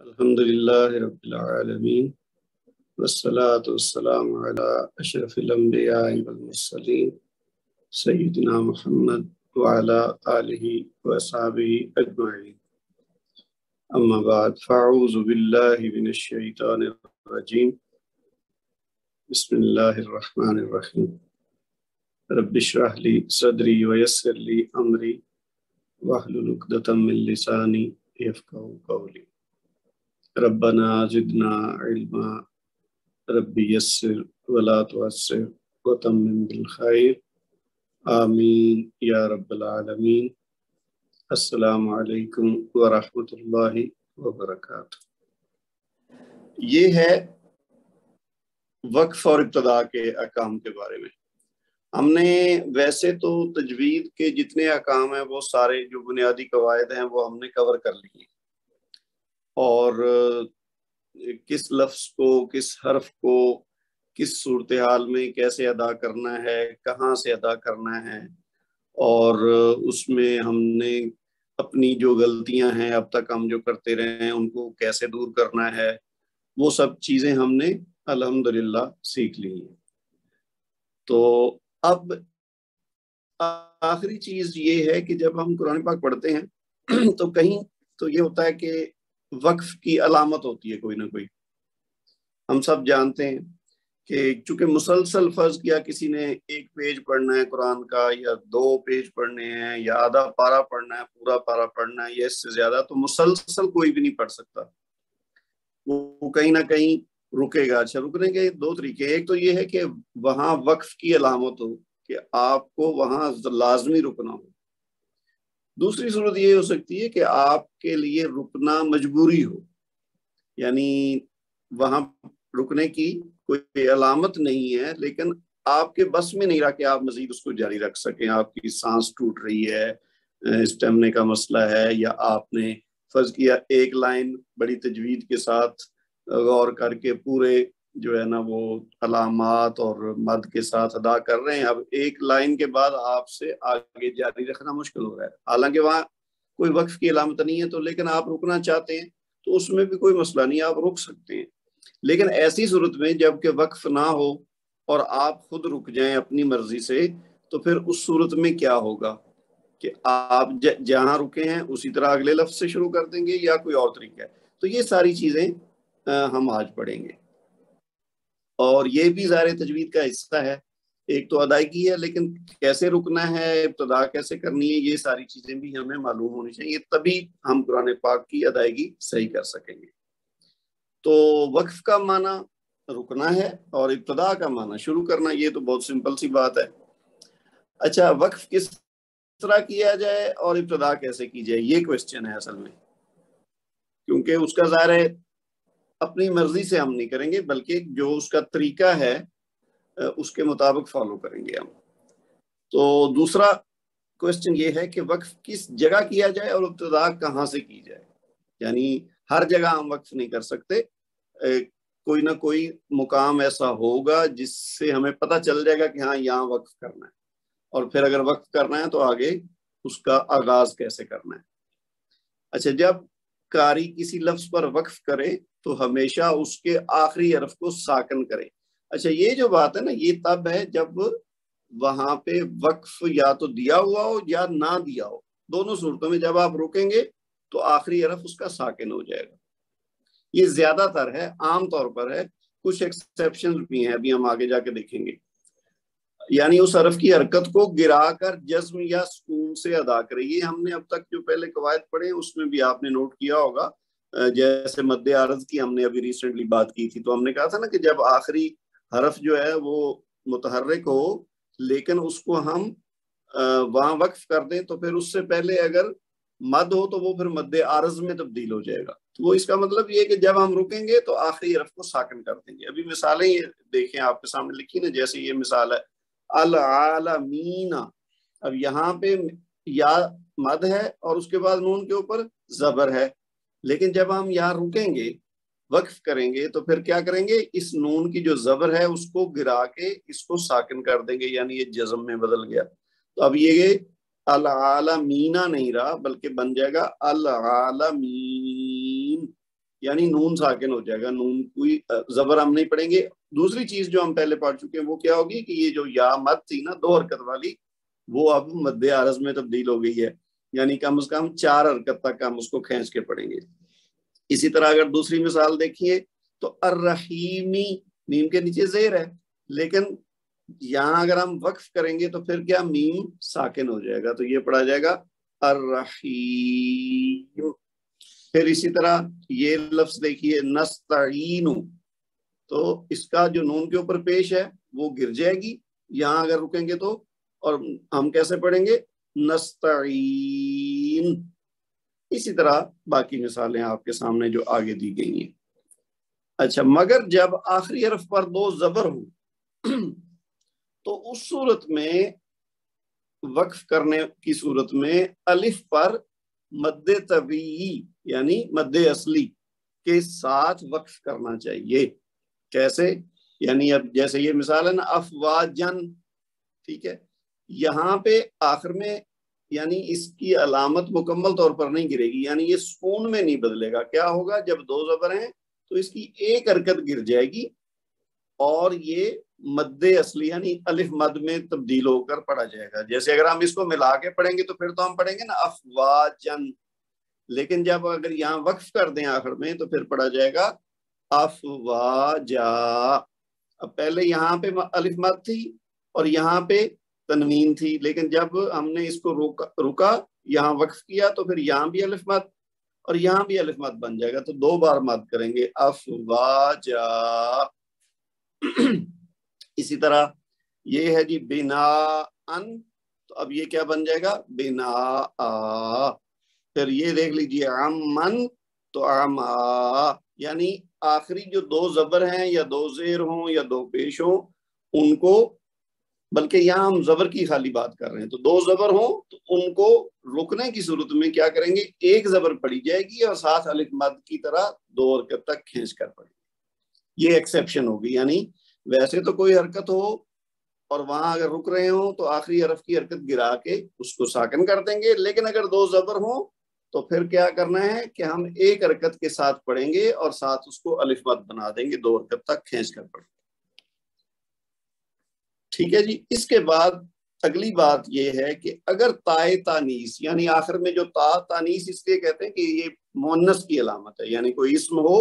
الحمد للہ رب العالمین والصلاة والسلام علی اشرف الانبیاء والمرسلین سیدنا محمد وعلی آلہ واصحابہ اجمعین اما بعد فاعوذ باللہ من الشیطان الرجیم بسم اللہ الرحمن الرحیم رب اشرح لی صدری ویسر لی امری واحلل عقدۃ من لسانی یفقہوا قولی ربنا زدنا علما رب یسر ولا تعسر وتمم بالخیر آمین یا رب العالمین۔ السلام علیکم ورحمۃ اللہ وبرکاتہ۔ یہ ہے وقف اور ابتدا کے احکام کے بارے میں۔ ہم نے ویسے تو تجوید کے جتنے احکام ہیں وہ سارے جو بنیادی قواعد ہیں وہ ہم نے کور کر لی ہیں، اور کس لفظ کو، کس حرف کو کس صورتحال میں کیسے ادا کرنا ہے، کہاں سے ادا کرنا ہے، اور اس میں ہم نے اپنی جو غلطیاں ہیں اب تک ہم جو کرتے رہے ہیں ان کو کیسے دور کرنا ہے، وہ سب چیزیں ہم نے الحمدللہ سیکھ لی ہیں۔ تو اب آخری چیز یہ ہے کہ جب ہم قرآن پاک پڑھتے ہیں تو کہیں تو یہ ہوتا ہے کہ وقف کی علامت ہوتی ہے کوئی نہ کوئی۔ ہم سب جانتے ہیں کہ چونکہ مسلسل فرض کیا کسی نے ایک پیج پڑھنا ہے قرآن کا، یا 2 پیج پڑھنے ہیں، یا آدھا پارہ پڑھنا ہے، پورا پارہ پڑھنا ہے، یا اس سے زیادہ، تو مسلسل کوئی بھی نہیں پڑھ سکتا، وہ کہیں نہ کہیں رکے گا۔ اچھا، رکنے کے 2 طریقے، ایک تو یہ ہے کہ وہاں وقف کی علامت ہو کہ آپ کو وہاں لازمی رکنا ہو، دوسری صورت یہ ہو سکتی ہے کہ آپ کے لیے رکنا مجبوری ہو، یعنی وہاں رکنے کی کوئی علامت نہیں ہے لیکن آپ کے بس میں نہیں رہا کہ آپ مزید اس کو جاری رکھ سکیں، آپ کی سانس ٹوٹ رہی ہے، اسٹیمنے کا مسئلہ ہے، یا آپ نے فرض کیا ایک لائن بڑی تجوید کے ساتھ غور کر کے پورے جو ہے نا وہ علامات اور مد کے ساتھ ادا کر رہے ہیں، اب ایک لائن کے بعد آپ سے آگے جاری رکھنا مشکل ہو رہا ہے، حالانکہ وہاں کوئی وقف کی علامت نہیں ہے، تو لیکن آپ رکنا چاہتے ہیں تو اس میں بھی کوئی مسئلہ نہیں، آپ رک سکتے ہیں۔ لیکن ایسی صورت میں جب کہ وقف نہ ہو اور آپ خود رک جائیں اپنی مرضی سے، تو پھر اس صورت میں کیا ہوگا کہ آپ جہاں رکے ہیں اسی طرح اگلے لفظ سے شروع کر دیں گے یا کوئی اور طریقہ ہے۔ تو یہ ساری چیزیں ہم آج پڑھیں گے، اور یہ بھی ظاہر تجوید کا حصہ ہے۔ ایک تو ادائیگی ہے، لیکن کیسے رکنا ہے، ابتدا کیسے کرنی ہے، یہ ساری چیزیں بھی ہمیں معلوم ہونی چاہیے، تبھی ہم قرآن پاک کی ادائیگی صحیح کر سکیں گے۔ تو وقف کا معنی رکنا ہے اور ابتدا کا معنی شروع کرنا، یہ تو بہت سمپل سی بات ہے۔ اچھا، وقف کس طرح کیا جائے اور ابتدا کیسے کی جائے، یہ کوشچن ہے اصل میں، کیونکہ اس کا ظاہر ہے اپنی مرضی سے ہم نہیں کریں گے، بلکہ جو اس کا طریقہ ہے اس کے مطابق فالو کریں گے ہم۔ تو دوسرا کوشچن یہ ہے کہ وقف کس جگہ کیا جائے اور ابتدا کہاں سے کی جائے، یعنی ہر جگہ ہم وقف نہیں کر سکتے، کوئی نہ کوئی مقام ایسا ہوگا جس سے ہمیں پتہ چل جائے گا کہ ہاں یہاں وقف کرنا ہے، اور پھر اگر وقف کرنا ہے تو آگے اس کا آغاز کیسے کرنا ہے۔ اچھا، جب قاری کسی لفظ پر وقف کرے تو ہمیشہ اس کے آخری حرف کو ساکن کرے۔ اچھا، یہ جو بات ہے نا، یہ تب ہے جب وہاں پہ وقف یا تو دیا ہوا ہو یا نہ دیا ہو، دونوں صورتوں میں جب آپ رکیں گے تو آخری حرف اس کا ساکن ہو جائے گا۔ یہ زیادہ تر ہے، عام طور پر ہے، کچھ ایکسیپشن بھی ہیں، ابھی ہم آگے جا کے دیکھیں گے۔ یعنی اس حرف کی حرکت کو گرا کر جزم یا سکون سے ادا کرے۔ یہ ہم نے اب تک جو پہلے قواعد پڑھے اس میں بھی آپ نے نوٹ کیا ہوگا، جیسے مد عارض کی ہم نے ابھی ریسنٹلی بات کی تھی، تو ہم نے کہا تھا نا کہ جب آخری حرف جو ہے وہ متحرک ہو لیکن اس کو ہم وہاں وقف کر دیں تو پھر اس سے پہلے اگر مد ہو تو وہ پھر مد عارض میں تبدیل ہو جائے گا۔ تو وہ اس کا مطلب یہ کہ جب ہم رکیں گے تو آخری حرف کو ساکن کر دیں گے۔ ابھی مثالیں یہ دیکھیں آپ کے سامنے لکھی نا، جیسے یہ مثال ہے العالمین، اب یہاں پہ یا مد ہے اور اس کے بعد نون کے اوپر زبر ہے، لیکن جب ہم یہاں رکیں گے وقف کریں گے تو پھر کیا کریں گے، اس نون کی جو زبر ہے اس کو گرا کے اس کو ساکن کر دیں گے، یعنی یہ جزم میں بدل گیا۔ تو اب یہ العالمین نہیں رہا بلکہ بن جائے گا العالمین۔ یعنی نون ساکن ہو جائے گا، نون کوئی زبر ہم نہیں پڑھیں گے۔ دوسری چیز جو ہم پہلے پڑھ چکے ہیں وہ کیا ہوگی کہ یہ جو یا مد تھی نا 2 حرکت والی، وہ اب مد عارض میں تبدیل ہو گئی ہے، یعنی کم از کم 4 حرکت تک ہم اس کو کھینچ کے پڑھیں گے۔ اسی طرح اگر دوسری مثال دیکھیے تو الرحیمی، میم کے نیچے زیر ہے، لیکن یہاں اگر ہم وقف کریں گے تو پھر کیا میم ساکن ہو جائے گا، تو یہ پڑھا جائے گا الرحیم۔ پھر اسی طرح یہ لفظ دیکھیے نستعین، تو اس کا جو نون کے اوپر پیش ہے وہ گر جائے گی یہاں اگر رکیں گے تو، اور ہم کیسے پڑھیں گے نستعین۔ اسی طرح باقی مثالیں آپ کے سامنے جو آگے دی گئی ہیں۔ اچھا، مگر جب آخری حرف پر 2 زبر ہوں تو اس صورت میں وقف کرنے کی صورت میں الف پر مد طبیعی یعنی مد اصلی کے ساتھ وقف کرنا چاہیے۔ کیسے؟ یعنی اب جیسے یہ مثال ہے نا افواجن، ٹھیک ہے، یہاں پہ آخر میں یعنی اس کی علامت مکمل طور پر نہیں گرے گی، یعنی یہ سکون میں نہیں بدلے گا۔ کیا ہوگا؟ جب 2 زبر ہیں تو اس کی ایک حرکت گر جائے گی اور یہ مد اصلی یعنی الف مد میں تبدیل ہو کر پڑھا جائے گا۔ جیسے اگر ہم اس کو ملا کے پڑھیں گے تو پھر تو ہم پڑھیں گے نا افواجن، لیکن جب اگر یہاں وقف کر دیں آخر میں تو پھر پڑھا جائے گا افواجا۔ اب پہلے یہاں پہ الف مد تھی اور یہاں پہ تنوین تھی، لیکن جب ہم نے اس کو رکا یہاں وقف کیا تو پھر یہاں بھی الف مد اور یہاں بھی الف مد بن جائے گا، تو 2 بار مد کریں گے افواجا۔ اسی طرح یہ ہے جی بنا ان، تو اب یہ کیا بن جائے گا بنا آ۔ پھر یہ دیکھ لیجیے امن، تو اما، یعنی آخری جو 2 زبر ہیں یا 2 زیر ہوں یا 2 پیش ہوں ان کو، بلکہ یہاں ہم زبر کی خالی بات کر رہے ہیں، تو 2 زبر ہوں تو ان کو رکنے کی صورت میں کیا کریں گے، ایک زبر پڑی جائے گی اور ساتھ الف مد کی طرح 2 حرکت تک کھینچ کر پڑی۔ یہ ایکسیپشن ہوگی، یعنی ویسے تو کوئی حرکت ہو اور وہاں اگر رک رہے ہوں تو آخری حرف کی حرکت گرا کے اس کو ساکن کر دیں گے، لیکن اگر 2 زبر ہوں تو پھر کیا کرنا ہے کہ ہم ایک حرکت کے ساتھ پڑھیں گے اور ساتھ اس کو الف مد بنا دیں گے، 2 حرکت تک کھینچ کر پڑھیں گے۔ ٹھیک ہے جی۔ اس کے بعد اگلی بات یہ ہے کہ اگر تائے تانیس، یعنی آخر میں جو تا تانیس اس لیے کہتے ہیں کہ یہ مؤنث کی علامت ہے، یعنی کوئی اسم ہو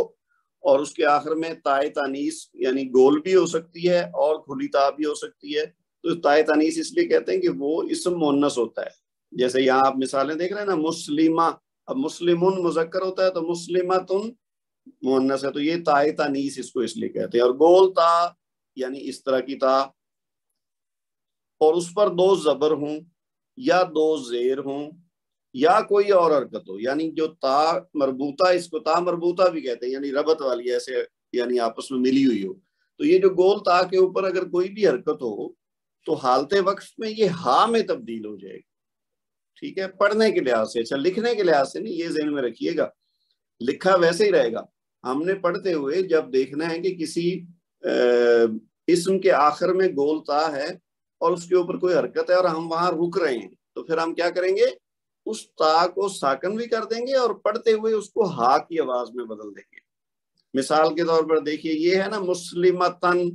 اور اس کے آخر میں تائے تانیس یعنی گول بھی ہو سکتی ہے اور کھلی تا بھی ہو سکتی ہے، تو تائے تانیس اس لیے کہتے ہیں کہ وہ اسم مؤنث ہوتا ہے۔ جیسے یہاں آپ مثالیں دیکھ رہے ہیں نا مسلمہ، اب مسلمن مذکر ہوتا ہے تو مسلمتن مؤنث ہے، تو یہ تائے تانیس اس کو اس لیے کہتے ہیں۔ اور گول تا یعنی اس طرح کی تا، اور اس پر 2 زبر ہوں یا 2 زیر ہوں یا کوئی اور حرکت ہو، یعنی جو تا مربوطہ، اس کو تا مربوطہ بھی کہتے ہیں، یعنی ربط والی، ایسے یعنی آپس میں ملی ہوئی ہو، تو یہ جو گول تا کے اوپر اگر کوئی بھی حرکت ہو تو حالت وقف میں یہ ہا میں تبدیل ہو جائے گی۔ ٹھیک ہے، پڑھنے کے لحاظ سے، اچھا لکھنے کے لحاظ سے نہیں، یہ ذہن میں رکھیے گا، لکھا ویسے ہی رہے گا۔ ہم نے پڑھتے ہوئے جب دیکھنا ہے کہ کسی اسم کے آخر میں گول تا ہے اور اس کے اوپر کوئی حرکت ہے اور ہم وہاں رک رہے ہیں، تو پھر ہم کیا کریں گے، اس تا کو ساکن بھی کر دیں گے اور پڑھتے ہوئے اس کو ہا کی آواز میں بدل دیں گے۔ مثال کے طور پر دیکھیے یہ ہے نا مسلمتن،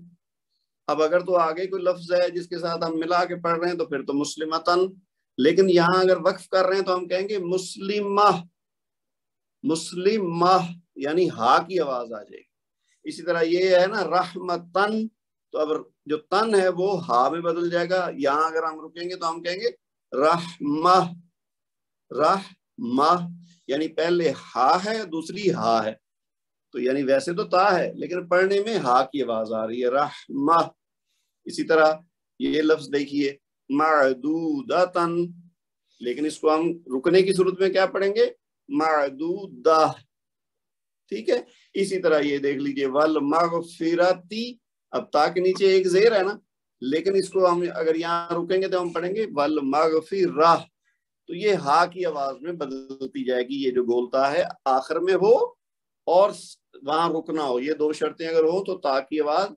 اب اگر تو آگے کوئی لفظ ہے جس کے ساتھ ہم ملا کے پڑھ رہے ہیں تو پھر تو مسلمتن، لیکن یہاں اگر وقف کر رہے ہیں تو ہم کہیں گے مسلمہ، مسلمہ یعنی ہا کی آواز آ جائے گی۔ اسی طرح یہ ہے نا رحمتن، تو اب جو تن ہے وہ ہا میں بدل جائے گا، یہاں اگر ہم رکیں گے تو ہم کہیں گے رحمہ، رحمہ یعنی پہلے ہا ہے دوسری ہا ہے، تو یعنی ویسے تو تا ہے لیکن پڑھنے میں ہا کی آواز آ رہی ہے رحمہ۔ اسی طرح یہ لفظ دیکھیے معدودتن، لیکن اس کو ہم رکنے کی صورت میں کیا پڑھیں گے معدودہ۔ ٹھیک ہے، اسی طرح یہ دیکھ لیجئے والمغفرتی، اب تا کے نیچے ایک زیر ہے نا، لیکن اس کو ہم اگر یہاں رکیں گے تو ہم پڑھیں گے والمغفرہ، تو یہ ہا کی آواز میں بدلتی جائے گی، یہ جو گولتا ہے آخر میں ہو اور وہاں رکنا ہو، یہ 2 شرطیں اگر ہو تو تا کی آواز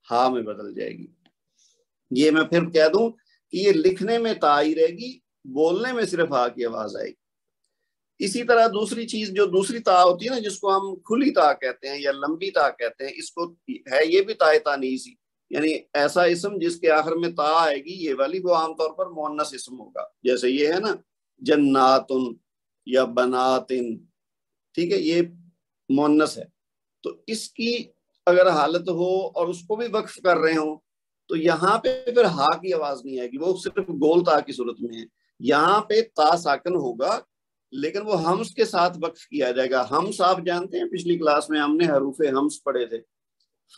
ہا میں بدل جائے گی۔ یہ میں پھر کہہ دوں کہ یہ لکھنے میں تا ہی رہے گی، بولنے میں صرف ہا کی آواز آئے گی۔ اسی طرح دوسری چیز جو دوسری تا ہوتی ہے نا، جس کو ہم کھلی تا کہتے ہیں یا لمبی تا کہتے ہیں، اس کو ہے یہ بھی تائے تانیثی، یعنی ایسا اسم جس کے آخر میں تا آئے گی، یہ والی وہ عام طور پر مؤنث اسم ہوگا، جیسے یہ ہے نا جناتن یا بناتن، ٹھیک ہے، یہ مؤنث ہے۔ تو اس کی اگر حالت ہو اور اس کو بھی وقف کر رہے ہوں تو یہاں پہ پھر ہا کی آواز نہیں آئے گی، وہ صرف گول تا کی صورت میں ہے۔ یہاں پہ تا ساکن ہوگا لیکن وہ ہمس کے ساتھ وقف کیا جائے گا۔ ہمس آپ جانتے ہیں، پچھلی کلاس میں ہم نے حروف ہمس پڑھے تھے،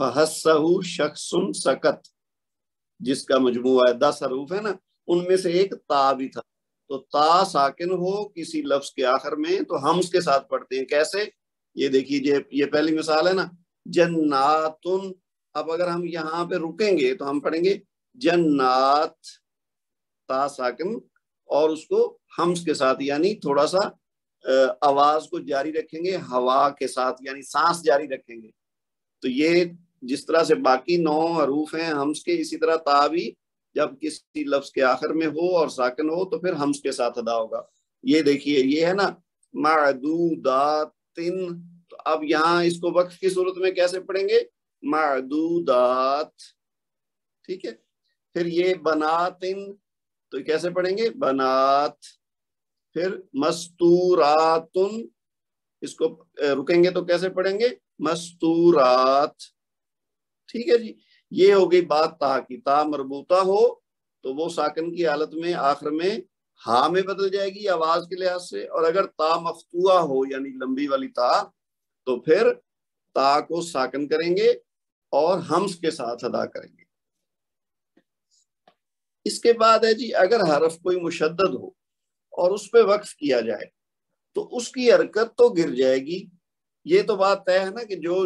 فحسہ شخص سکت، جس کا مجموعہ ہے 10 حروف ہے نا، ان میں سے ایک تا بھی تھا۔ تو تا ساکن ہو کسی لفظ کے آخر میں تو ہمس کے ساتھ پڑھتے ہیں۔ کیسے؟ یہ دیکھیے، یہ پہلی مثال ہے نا جناتن۔ اب اگر ہم یہاں پہ رکیں گے تو ہم پڑھیں گے جنات، تا ساکن، اور اس کو ہمس کے ساتھ، یعنی تھوڑا سا آواز کو جاری رکھیں گے ہوا کے ساتھ، یعنی سانس جاری رکھیں گے۔ تو یہ جس طرح سے باقی 9 حروف ہیں ہمس کے، اسی طرح تا بھی جب کسی لفظ کے آخر میں ہو اور ساکن ہو تو پھر ہمس کے ساتھ ادا ہوگا۔ یہ دیکھیے، یہ ہے نا معدوداتن، تو اب یہاں اس کو وقف کی صورت میں کیسے پڑھیں گے؟ معدودات، ٹھیک ہے۔ پھر یہ بناتن، تو کیسے پڑھیں گے؟ بنات۔ پھر مستوراتن، اس کو رکیں گے تو کیسے پڑھیں گے؟ مستورات، ٹھیک ہے جی۔ یہ ہو گئی بات تا کی۔ تا مربوطہ ہو تو وہ ساکن کی حالت میں آخر میں ہا میں بدل جائے گی آواز کے لحاظ سے، اور اگر تا مفتوحہ ہو یعنی لمبی والی تا تو پھر تا کو ساکن کریں گے اور ہمس کے ساتھ ادا کریں گے۔ اس کے بعد ہے جی، اگر حرف کوئی مشدد ہو اور اس پہ وقف کیا جائے تو اس کی حرکت تو گر جائے گی۔ یہ تو بات طے ہے نا کہ جو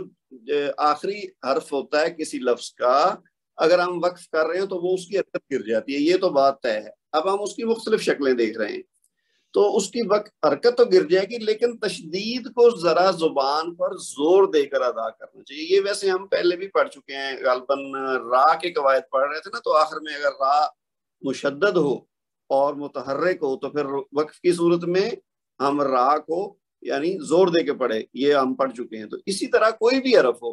آخری حرف ہوتا ہے کسی لفظ کا، اگر ہم وقف کر رہے ہیں تو وہ اس کی حرکت گر جاتی ہے، یہ تو بات طے ہے۔ اب ہم اس کی مختلف شکلیں دیکھ رہے ہیں۔ تو اس کی حرکت تو گر جائے گی لیکن تشدید کو ذرا زبان پر زور دے کر ادا کرنا چاہیے۔ یہ ویسے ہم پہلے بھی پڑھ چکے ہیں، غالباً را کے قواعد پڑھ رہے تھے نا، تو آخر میں اگر را مشدد ہو اور متحرک ہو تو پھر وقف کی صورت میں ہم را کو یعنی زور دے کے پڑھے، یہ ہم پڑھ چکے ہیں۔ تو اسی طرح کوئی بھی حرف ہو،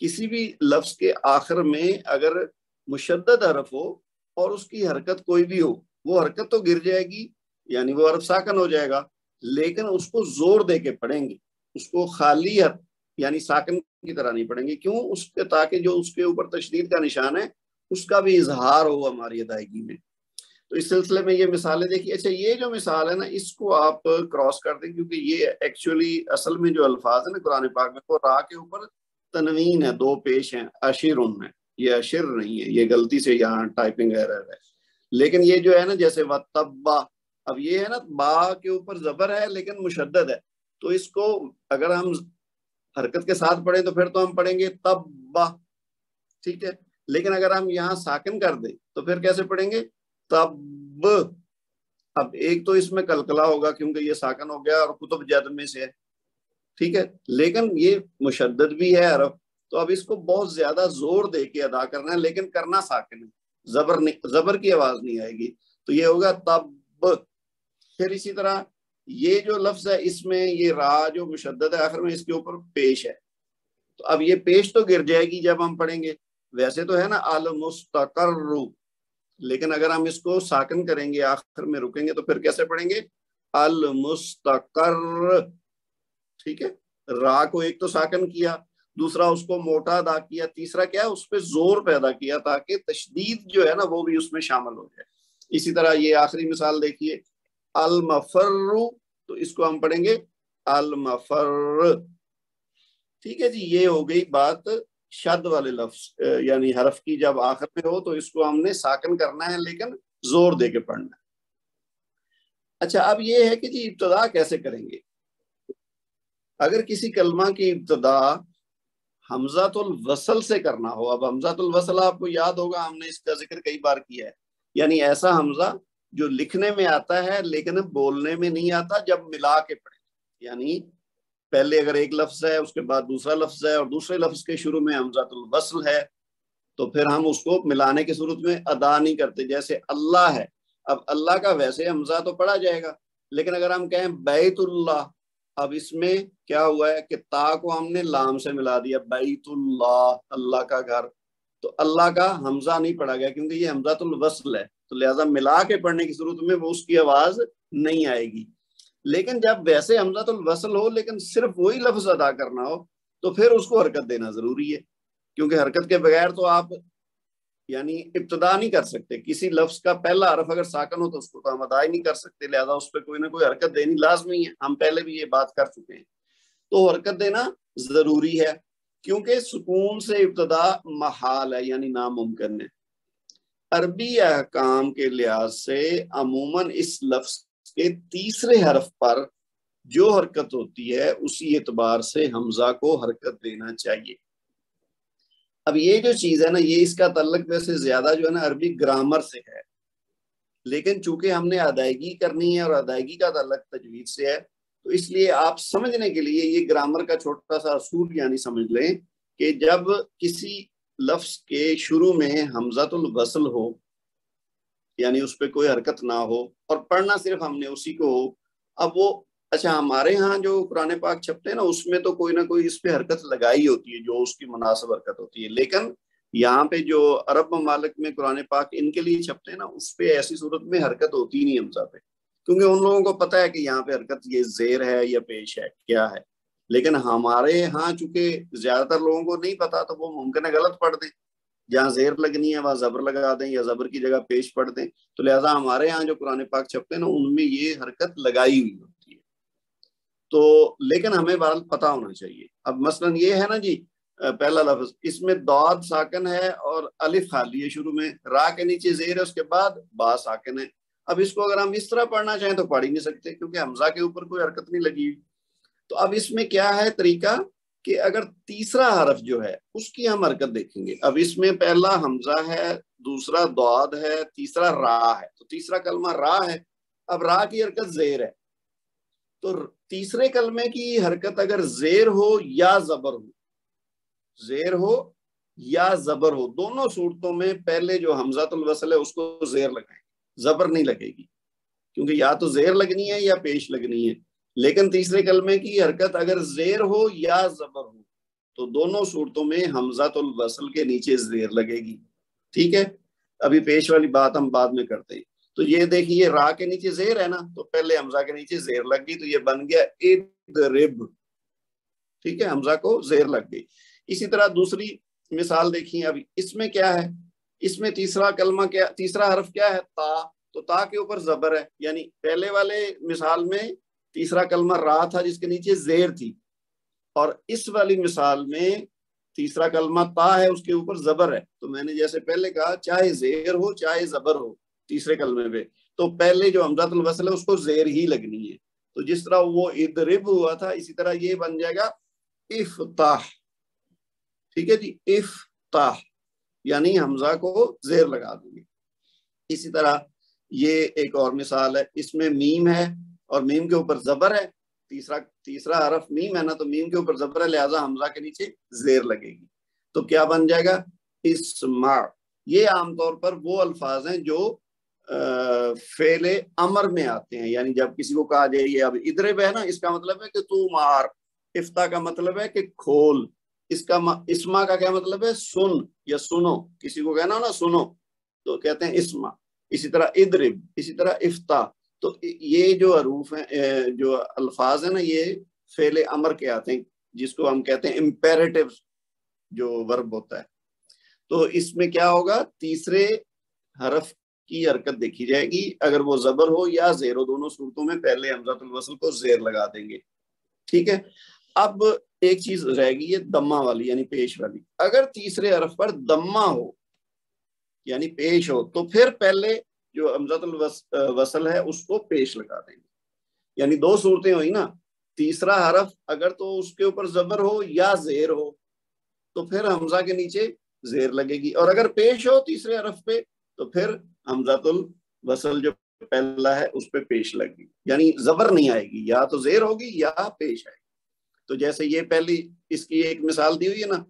کسی بھی لفظ کے آخر میں اگر مشدد حرف ہو اور اس کی حرکت کوئی بھی ہو، وہ حرکت تو گر جائے گی، یعنی وہ حرف ساکن ہو جائے گا، لیکن اس کو زور دے کے پڑھیں گے، اس کو خالی یعنی ساکن کی طرح نہیں پڑھیں گے۔ کیوں؟ اس کے تاکہ جو اس کے اوپر تشدید کا نشان ہے اس کا بھی اظہار ہو ہماری ادائیگی میں۔ تو اس سلسلے میں یہ مثالیں دیکھیے۔ اچھا، یہ جو مثال ہے نا، اس کو آپ کراس کر دیں، کیونکہ یہ ایکچولی اصل میں جو الفاظ ہیں نا قرآن پاک میں، وہ را کے اوپر تنوین ہے، 2 پیش ہیں، اشرن ہے، یہ اشر نہیں ہے، یہ غلطی سے یہاں ٹائپنگ ایرر ہے۔ لیکن یہ جو ہے نا جیسے وَتَّبَّا، اب یہ ہے نا با کے اوپر زبر ہے لیکن مشدد ہے، تو اس کو اگر ہم حرکت کے ساتھ پڑھیں تو پھر تو ہم پڑھیں گے تبا، ٹھیک ہے۔ لیکن اگر ہم یہاں ساکن کر دیں تو پھر کیسے پڑھیں گے؟ تب۔ اب ایک تو اس میں کلکلا ہوگا کیونکہ یہ ساکن ہو گیا اور کتب جد میں سے ہے، ٹھیک ہے، لیکن یہ مشدد بھی ہے حرف، تو اب اس کو بہت زیادہ زور دے کے ادا کرنا ہے، لیکن کرنا ساکن ہے، زبر کی آواز نہیں آئے گی، تو یہ ہوگا تب۔ پھر اسی طرح یہ جو لفظ ہے اس میں یہ را جو مشدد ہے آخر میں، اس کے اوپر پیش ہے، تو اب یہ پیش تو گر جائے گی جب ہم پڑھیں گے۔ ویسے تو ہے نا المستقر، لیکن اگر ہم اس کو ساکن کریں گے آخر میں رکیں گے تو پھر کیسے پڑھیں گے؟ المستقر، ٹھیک ہے۔ را کو ایک تو ساکن کیا، دوسرا اس کو موٹا ادا کیا، تیسرا کیا ہے؟ اس پہ زور پیدا کیا تاکہ تشدید جو ہے نا وہ بھی اس میں شامل ہو جائے۔ اسی طرح یہ آخری مثال دیکھیے، المفر، تو اس کو ہم پڑھیں گے المفر، ٹھیک ہے جی۔ یہ ہو گئی بات شد والے لفظ یعنی حرف کی، جب آخر میں ہو تو اس کو ہم نے ساکن کرنا ہے لیکن زور دے کے پڑھنا ہے۔ اچھا، اب یہ ہے کہ جی ابتدا کیسے کریں گے؟ اگر کسی کلمہ کی ابتدا حمزۃ الوصل سے کرنا ہو، اب حمزۃ الوصل آپ کو یاد ہوگا، ہم نے اس کا ذکر کئی بار کیا ہے، یعنی ایسا حمزہ جو لکھنے میں آتا ہے لیکن بولنے میں نہیں آتا جب ملا کے پڑھیں، یعنی پہلے اگر ایک لفظ ہے اس کے بعد دوسرا لفظ ہے اور دوسرے لفظ کے شروع میں حمزۃ الوصل ہے تو پھر ہم اس کو ملانے کی صورت میں ادا نہیں کرتے۔ جیسے اللہ ہے، اب اللہ کا ویسے حمزہ تو پڑھا جائے گا لیکن اگر ہم کہیں بیت اللہ، اب اس میں کیا ہوا ہے کہ تا کو ہم نے لام سے ملا دیا، بیت اللہ، اللہ کا گھر، تو اللہ کا حمزہ نہیں پڑھا گیا کیونکہ یہ حمزۃ الوصل ہے، تو لہٰذا ملا کے پڑھنے کی صورت میں وہ اس کی آواز نہیں آئے گی۔ لیکن جب ویسے حمزۃ الوصل ہو لیکن صرف وہی لفظ ادا کرنا ہو تو پھر اس کو حرکت دینا ضروری ہے، کیونکہ حرکت کے بغیر تو آپ یعنی ابتدا نہیں کر سکتے۔ کسی لفظ کا پہلا حرف اگر ساکن ہو تو اس کو تو ہم ادا ہی نہیں کر سکتے، لہذا اس پہ کوئی نہ کوئی حرکت دینی لازمی ہے، ہم پہلے بھی یہ بات کر چکے ہیں۔ تو حرکت دینا ضروری ہے کیونکہ سکون سے ابتدا محال ہے یعنی ناممکن ہے۔ عربی احکام کے لحاظ سے عموماً اس لفظ کے تیسرے حرف پر جو حرکت ہوتی ہے اسی اعتبار سے حمزہ کو حرکت دینا چاہیے۔ اب یہ جو چیز ہے نا، یہ اس کا تعلق ویسے زیادہ جو ہے نا عربی گرامر سے ہے، لیکن چونکہ ہم نے ادائیگی کرنی ہے اور ادائیگی کا تعلق تجوید سے ہے، تو اس لیے آپ سمجھنے کے لیے یہ گرامر کا چھوٹا سا اصول یعنی سمجھ لیں کہ جب کسی لفظ کے شروع میں حمزۃ الوصل ہو یعنی اس پہ کوئی حرکت نہ ہو اور پڑھنا صرف ہم نے اسی کو ہو، اب وہ اچھا ہمارے ہاں جو قرآن پاک چھپتے ہیں نا اس میں تو کوئی نہ کوئی اس پہ حرکت لگائی ہوتی ہے جو اس کی مناسب حرکت ہوتی ہے، لیکن یہاں پہ جو عرب ممالک میں قرآن پاک ان کے لیے چھپتے ہیں نا اس پہ ایسی صورت میں حرکت ہوتی نہیں حمزہ پہ، کیونکہ ان لوگوں کو پتہ ہے کہ یہاں پہ حرکت یہ زیر ہے یا پیش ہے کیا ہے۔ لیکن ہمارے ہاں چونکہ زیادہ تر لوگوں کو نہیں پتا تو وہ ممکن ہے غلط پڑھ دیں، جہاں زیر لگنی ہے وہاں زبر لگا دیں یا زبر کی جگہ پیش پڑھ دیں، تو لہٰذا ہمارے ہاں جو قرآن پاک چھپتے ہیں نا ان میں یہ حرکت لگائی ہوئی ہوتی ہے۔ تو لیکن ہمیں بہرحال پتا ہونا چاہیے۔ اب مثلا یہ ہے نا جی پہلا لفظ، اس میں داد ساکن ہے اور الف خالی ہے شروع میں، را کے نیچے زیر ہے، اس کے بعد با ساکن ہے۔ اب اس کو اگر ہم اس طرح پڑھنا چاہیں تو پڑھ ہی نہیں سکتے کیونکہ حمزہ کے اوپر کوئی حرکت نہیں لگی ہوئی۔ تو اب اس میں کیا ہے طریقہ کہ اگر تیسرا حرف جو ہے اس کی ہم حرکت دیکھیں گے۔ اب اس میں پہلا حمزہ ہے، دوسرا داد ہے، تیسرا را ہے، تو تیسرا کلمہ را ہے۔ اب را کی حرکت زیر ہے، تو تیسرے کلمے کی حرکت اگر زیر ہو یا زبر ہو، زیر ہو یا زبر ہو، دونوں صورتوں میں پہلے جو حمزۃ الوصل ہے اس کو زیر لگائیں، زبر نہیں لگے گی، کیونکہ یا تو زیر لگنی ہے یا پیش لگنی ہے۔ لیکن تیسرے کلمے کی حرکت اگر زیر ہو یا زبر ہو تو دونوں صورتوں میں حمزۃ الوصل کے نیچے زیر لگے گی، ٹھیک ہے۔ ابھی پیش والی بات ہم بعد میں کرتے ہیں۔ تو یہ دیکھیے را کے نیچے زیر ہے نا، تو پہلے حمزہ کے نیچے زیر لگ گئی تو یہ بن گیا اضرب، ٹھیک ہے، حمزہ کو زیر لگ گئی۔ اسی طرح دوسری مثال دیکھیے، ابھی اس میں کیا ہے، اس میں تیسرا کلمہ کیا، تیسرا حرف کیا ہے، تا، تو تا کے اوپر زبر ہے، یعنی پہلے والے مثال میں تیسرا کلمہ را تھا جس کے نیچے زیر تھی، اور اس والی مثال میں تیسرا کلمہ تا ہے اس کے اوپر زبر ہے۔ تو میں نے جیسے پہلے کہا چاہے زیر ہو چاہے زبر ہو تیسرے کلمے پہ، تو پہلے جو حمزۃ الوصل ہے اس کو زیر ہی لگنی ہے۔ تو جس طرح وہ اضرب ہوا تھا اسی طرح یہ بن جائے گا افتح، ٹھیک ہے جی، افتح یعنی حمزہ کو زیر لگا دیں گے۔ اسی طرح یہ ایک اور مثال ہے، اس میں میم ہے اور میم کے اوپر زبر ہے، تیسرا حرف میم ہے نا، تو میم کے اوپر زبر ہے لہٰذا حمزہ کے نیچے زیر لگے گی، تو کیا بن جائے گا اسمع۔ یہ عام طور پر وہ الفاظ ہیں جو فعل امر میں آتے ہیں، یعنی جب کسی کو کہا جائے یہ اب اضرب ہے نا، اس کا مطلب ہے کہ تو مار، افتح کا مطلب ہے کہ کھول، اس کا اسما کا کیا مطلب ہے سن یا سنو، کسی کو کہنا ہو نا سنو تو کہتے ہیں اسما۔ اسی طرح اضرب، اسی طرح افتح۔ تو یہ جو حروف ہیں، جو الفاظ ہیں نا، یہ فعل امر کے آتے ہیں جس کو ہم کہتے ہیں امپیریٹو جو ورب ہوتا ہے۔ تو اس میں کیا ہوگا، تیسرے حرف کی حرکت دیکھی جائے گی، اگر وہ زبر ہو یا زیر ہو، دونوں صورتوں میں پہلے حمزۃ الوصل کو زیر لگا دیں گے، ٹھیک ہے۔ اب ایک چیز رہ گئی ہے دمہ والی یعنی پیش والی، اگر تیسرے حرف پر دمہ ہو یعنی پیش ہو تو پھر پہلے جو حمزۃ الوصل ہے اس کو پیش لگا دیں گے، یعنی دو صورتیں ہوئی نا، تیسرا حرف اگر تو اس کے اوپر زبر ہو یا زیر ہو تو پھر حمزہ کے نیچے زیر لگے گی، اور اگر پیش ہو تیسرے حرف پہ تو پھر حمزۃ الوصل جو پہلا ہے اس پہ پیش لگ گئی، یعنی زبر نہیں آئے گی، یا تو زیر ہوگی یا پیش آئے گی۔ تو جیسے یہ پہلی اس کی ایک مثال دی ہوئی ہے نا،